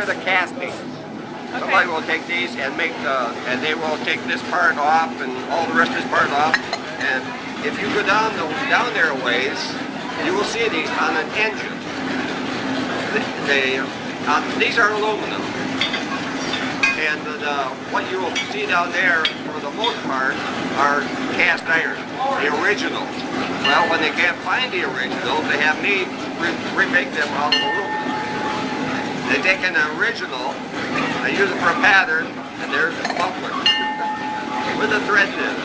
the castings. Okay. Somebody will take these and make and they will take this part off and all the rest of this part off. And if you go down there a ways, you will see these on an engine. These are aluminum. And what you will see down there, for the most part, are cast iron, the original. Well, when they can't find the original, they have me remake them out of aluminum. They take an original, they use it for a pattern, and there's a muffler with a thread in it.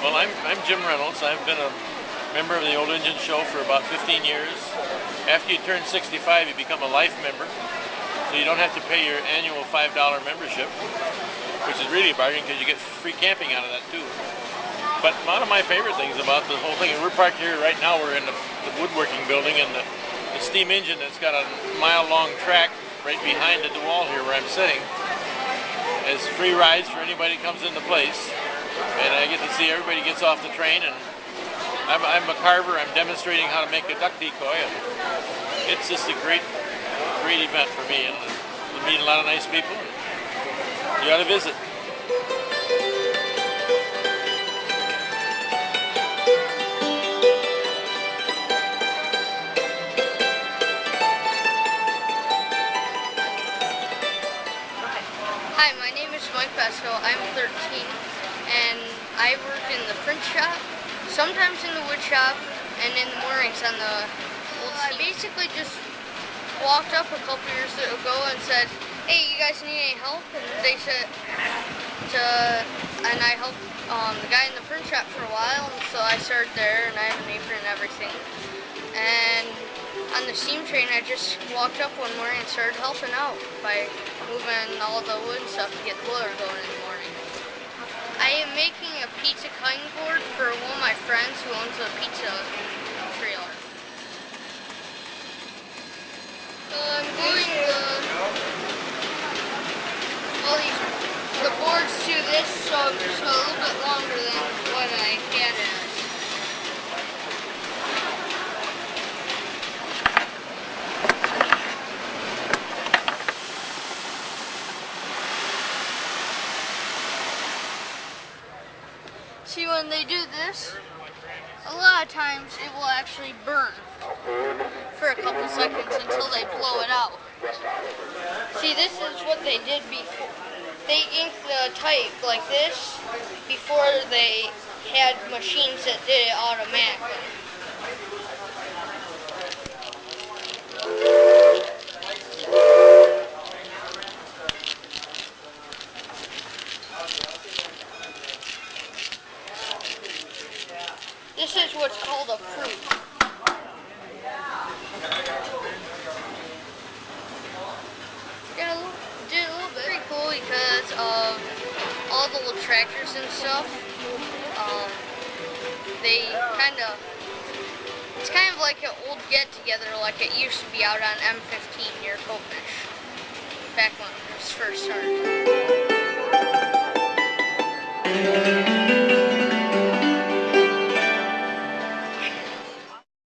Well, I'm Jim Reynolds. I've been a member of the Old Engine Show for about 15 years. After you turn 65, you become a life member, so you don't have to pay your annual $5 membership, which is really a bargain because you get free camping out of that too. But one of my favorite things about the whole thing, and we're parked here right now, we're in the woodworking building, and the steam engine that's got a mile-long track right behind the wall here where I'm sitting has free rides for anybody that comes into place. And I get to see everybody gets off the train, and I'm a carver. I'm demonstrating how to make a duck decoy, and it's just a great event for me, and you meet a lot of nice people. You ought to visit. Hi, my name is Mike Pesco. I'm 13, and I work in the print shop, sometimes in the wood shop, and in the moorings on the old I basically just walked up a couple years ago and said, hey, you guys need any help? And they said, and I helped the guy in the print shop for a while, and so I started there, and I have an apron and everything. And on the steam train, I just walked up one morning and started helping out by moving all the wood and stuff to get the boiler going in the morning. I am making a pizza cutting board for one of my friends who owns a pizza trailer. So I'm gluing the boards to this, so I'm just a little bit longer than what I had it. See, when they do this, a lot of times it will actually burn for a couple seconds until they blow it out. See, this is what they did before. They inked the type like this before they had machines that did it automatically. This is what's called a fruit. Did a little bit. Pretty cool because of all the little tractors and stuff. It's kind of like an old get-together like it used to be out on M15 near Copish, back when it was first started.